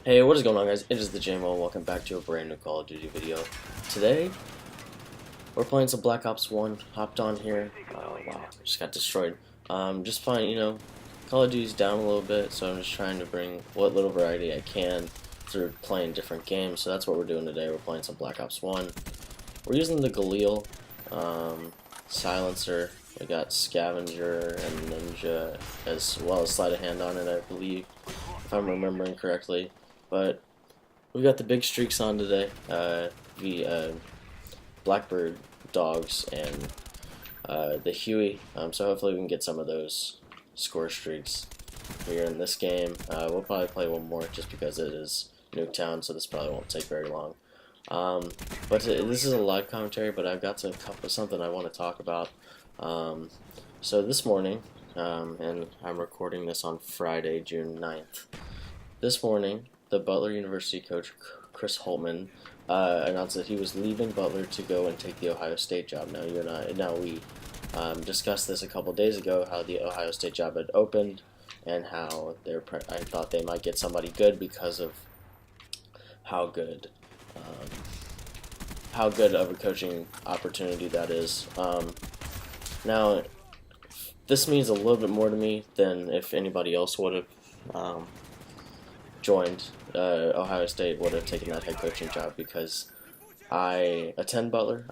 Hey, what is going on, guys? It is the JMO, and welcome back to a brand new Call of Duty video. Today, we're playing some Black Ops 1. Hopped on here. Wow, just got destroyed. Just playing, Call of Duty's down a little bit, so I'm just trying to bring what little variety I can through playing different games. So that's what we're doing today. We're playing some Black Ops 1. We're using the Galil silencer. We got Scavenger and Ninja, as well as Sleight of Hand on it, I believe, if I'm remembering correctly. But we've got the big streaks on today. The Blackbird, Dogs, and the Huey. So hopefully we can get some of those score streaks here in this game. We'll probably play one more just because it is Nuketown, so this probably won't take very long. But this is a live commentary, but I've got something I want to talk about. So this morning, and I'm recording this on Friday, June 9th. This morning, the Butler University coach, Coach Holtmann, announced that he was leaving Butler to go and take the Ohio State job. We discussed this a couple days ago, how the Ohio State job had opened, and how I thought they might get somebody good because of how good of a coaching opportunity that is. Now, this means a little bit more to me than if anybody else would have joined Ohio State, would have taken that head coaching job, because I attend Butler.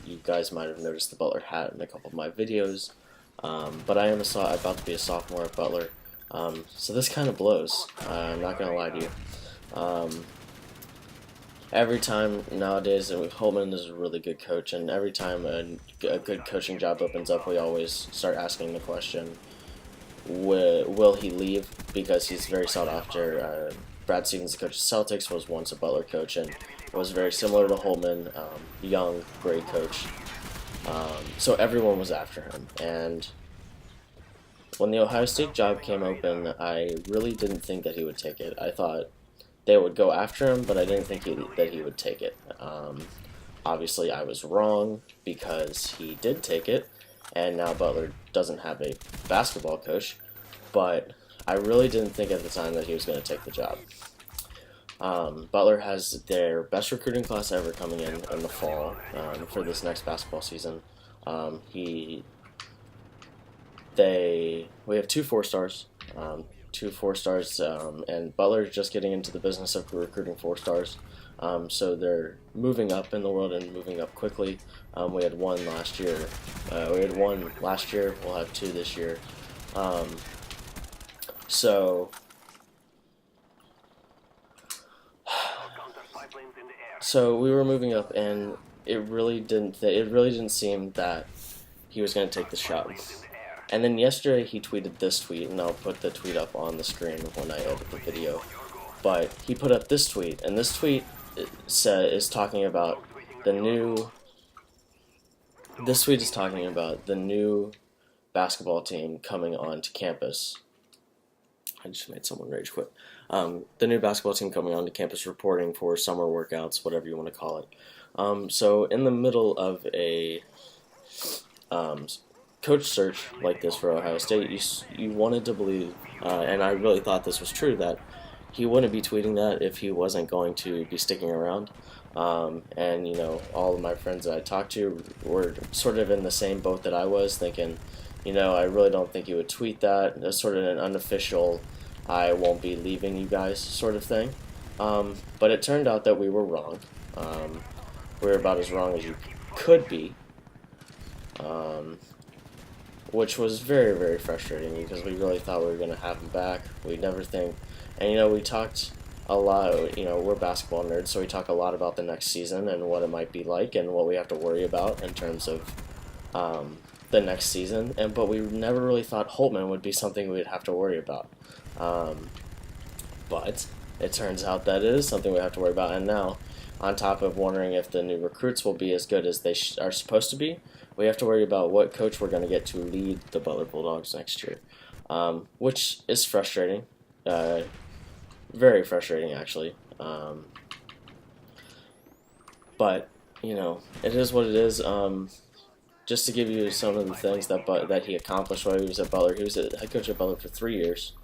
You guys might have noticed the Butler hat in a couple of my videos, but I am about to be a sophomore at Butler, so this kind of blows. I'm not going to lie to you. Every time nowadays, Holtmann is a really good coach, and every time a good coaching job opens up, we always start asking the question, will he leave? Because he's very sought after. Brad Stevens, the coach of Celtics, was once a Butler coach and was very similar to Holtmann, young, great coach. So everyone was after him. And when the Ohio State job came open, I really didn't think that he would take it. I thought they would go after him, but I didn't think that he would take it. Obviously, I was wrong, because he did take it, and now Butler doesn't have a basketball coach, but I really didn't think at the time that he was going to take the job. Butler has their best recruiting class ever coming in the fall for this next basketball season. We have two 4-stars. And Butler is just getting into the business of recruiting 4-stars. So they're moving up in the world and moving up quickly. We had one last year. We'll have two this year. So we were moving up, and it really didn't seem that he was going to take the shot. And then yesterday he tweeted this tweet, and I'll put the tweet up on the screen when I edit the video. But he put up this tweet, and this tweet is talking about the new. This tweet is talking about the new basketball team coming onto campus. I just made someone rage quit. The new basketball team coming onto campus, reporting for summer workouts, whatever you want to call it. So in the middle of a coach search like this for Ohio State, you wanted to believe, and I really thought this was true, that he wouldn't be tweeting that if he wasn't going to be sticking around. And all of my friends that I talked to were sort of in the same boat that I was, thinking, I really don't think he would tweet that. It's sort of an unofficial, I won't be leaving you guys sort of thing. But it turned out that we were wrong. We were about as wrong as you could be. Which was very, very frustrating, because we really thought we were going to have him back. We'd never think. And, we talked a lot, we're basketball nerds, so we talk a lot about the next season and what it might be like and what we have to worry about in terms of the next season. But we never really thought Holtmann would be something we'd have to worry about. But it turns out that it is something we have to worry about. And now, on top of wondering if the new recruits will be as good as they are supposed to be, we have to worry about what coach we're going to get to lead the Butler Bulldogs next year, which is frustrating, very frustrating actually. But it is what it is. Just to give you some of the things that he accomplished while he was at Butler, he was a head coach at Butler for 3 years.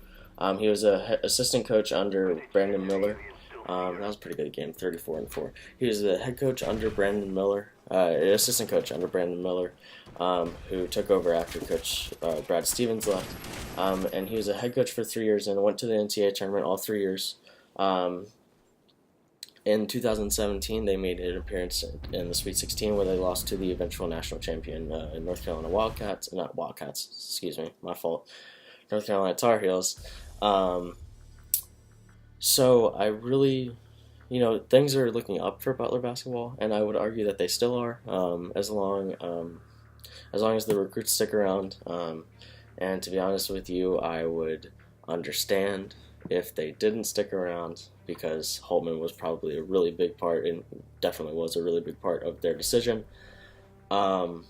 He was an assistant coach under Brandon Miller, That was a pretty good game, 34-4. He was the head coach under Brandon Miller, assistant coach under Brandon Miller, who took over after Coach Brad Stevens left. And he was a head coach for 3 years and went to the NCAA tournament all 3 years. In 2017, they made an appearance in the Sweet 16 where they lost to the eventual national champion North Carolina Wildcats. Not Wildcats, excuse me, my fault. North Carolina Tar Heels. So I really, things are looking up for Butler basketball, and I would argue that they still are, as long as the recruits stick around. And to be honest with you, I would understand if they didn't stick around, because Holtmann was probably a really big part, and definitely was a really big part of their decision. But,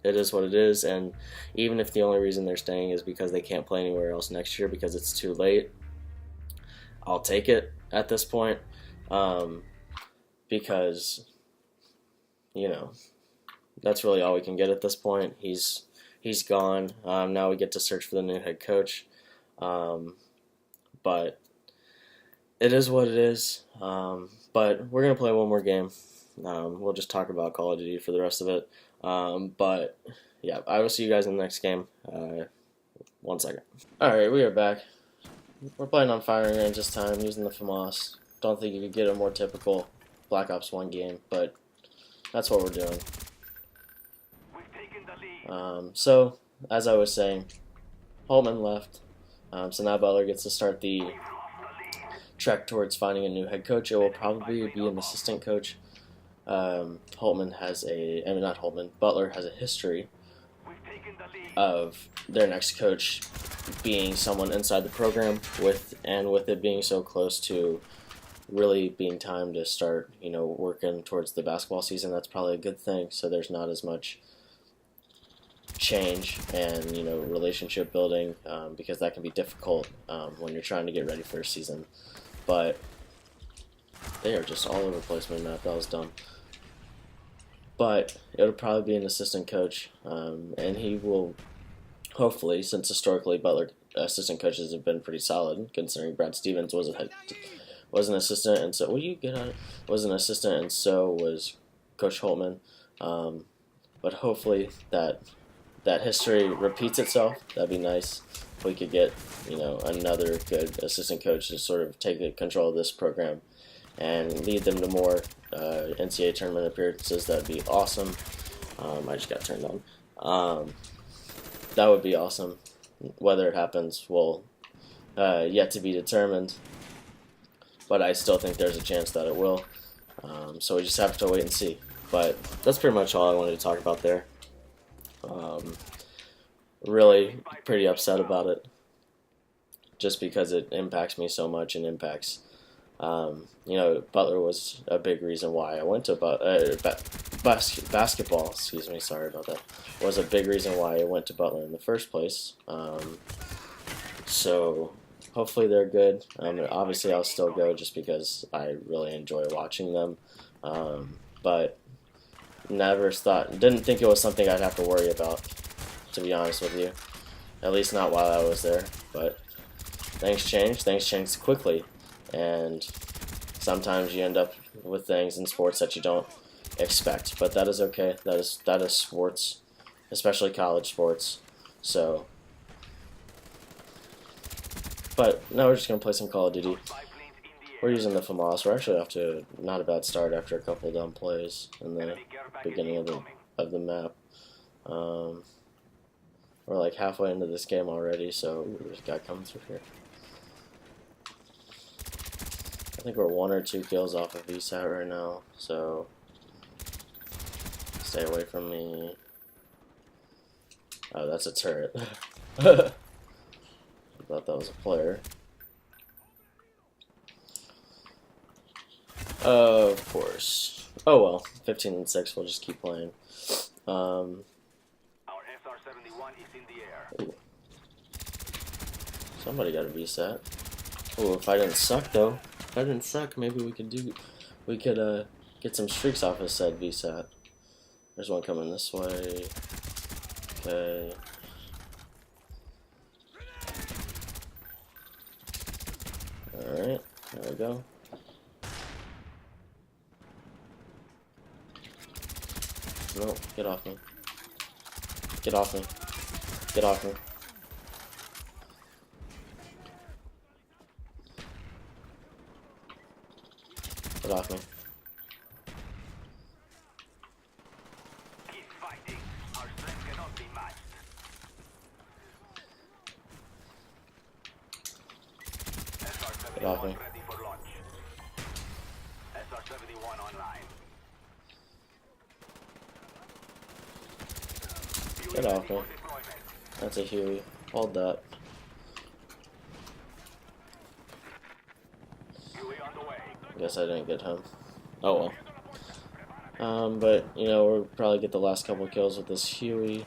it is what it is, and even if the only reason they're staying is because they can't play anywhere else next year because it's too late, I'll take it at this point, because, that's really all we can get at this point. He's gone. Now we get to search for the new head coach. But it is what it is. But we're going to play one more game. We'll just talk about Call of Duty for the rest of it. But yeah, I will see you guys in the next game. 1 second. Alright, we are back. We're playing on firing range this time, using the FAMAS. Don't think you could get a more typical Black Ops 1 game, but that's what we're doing. So, as I was saying, Holtmann left. So now Butler gets to start the trek towards finding a new head coach. It will probably be an assistant coach. Butler has a history of their next coach being someone inside the program, with it being so close to really being time to start, working towards the basketball season. That's probably a good thing. So there's not as much change and relationship building, because that can be difficult when you're trying to get ready for a season. But they are just all over the place with the map. That was dumb. But it'll probably be an assistant coach, and he will hopefully, since historically Butler assistant coaches have been pretty solid, considering Brad Stevens was an assistant, and so was an assistant, and so was Coach Holtmann. But hopefully that history repeats itself. That'd be nice if we could get another good assistant coach to sort of take control of this program and lead them to more NCAA tournament appearances. That'd be awesome. I just got turned on. That would be awesome. Whether it happens will yet to be determined, but I still think there's a chance that it will. So we just have to wait and see. But that's pretty much all I wanted to talk about there. Really pretty upset about it, just because it impacts me so much and impacts, Butler was a big reason why I went to basketball. Excuse me, sorry about that. Was a big reason why I went to Butler in the first place. So hopefully they're good. Obviously I'll still go just because I really enjoy watching them. But didn't think it was something I'd have to worry about, to be honest with you. At least not while I was there. But things change quickly, and sometimes you end up with things in sports that you don't expect. But that is okay. That is sports, especially college sports. So, but now we're just gonna play some Call of Duty. We're using the FAMAS. We're actually off to not a bad start after a couple of dumb plays in the beginning of the map. We're like halfway into this game already, so there's a guy coming through here. I think we're 1 or 2 kills off of VSAT right now, so stay away from me. Oh, that's a turret. I thought that was a player. Of course. Oh well, 15-6. We'll just keep playing. Our SR-71 is in the air. Ooh. Somebody got a VSAT. Oh, if I didn't suck though. If I didn't suck, maybe we could get some streaks off of said VSAT. There's one coming this way. Okay. Alright, there we go. No, get off me. Get off me. Get off me. Get off me. Keep fighting. Our strength cannot be matched. Get off me. SR-71 ready for launch. SR-71 online. Get off me. That's a Huey. Hold that. Guess I didn't get him. Oh well. But you know, we'll probably get the last couple kills with this Huey.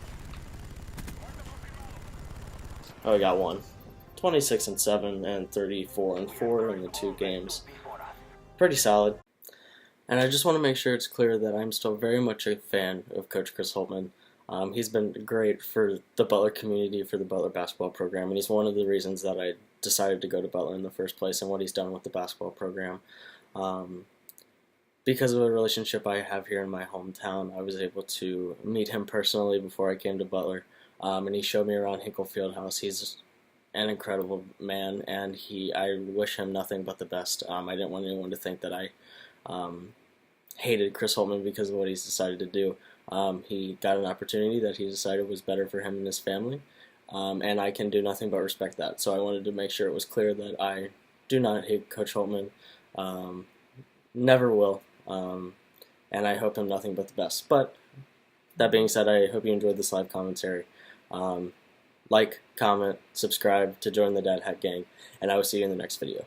Oh, we got one. 26-7 and 34-4 in the 2 games. Pretty solid. And I just want to make sure it's clear that I'm still very much a fan of Coach Chris Holtmann. He's been great for the Butler community, for the Butler basketball program, and he's one of the reasons that I decided to go to Butler in the first place and what he's done with the basketball program. Because of a relationship I have here in my hometown, I was able to meet him personally before I came to Butler, and he showed me around Hinkle Fieldhouse. He's an incredible man, and I wish him nothing but the best. I didn't want anyone to think that I hated Chris Holtmann because of what he's decided to do. He got an opportunity that he decided was better for him and his family, and I can do nothing but respect that. So I wanted to make sure it was clear that I do not hate Coach Holtmann, never will, and I hope him nothing but the best. But that being said, I hope you enjoyed this live commentary. Like, comment, subscribe to join the Dad Hat Gang, and I will see you in the next video.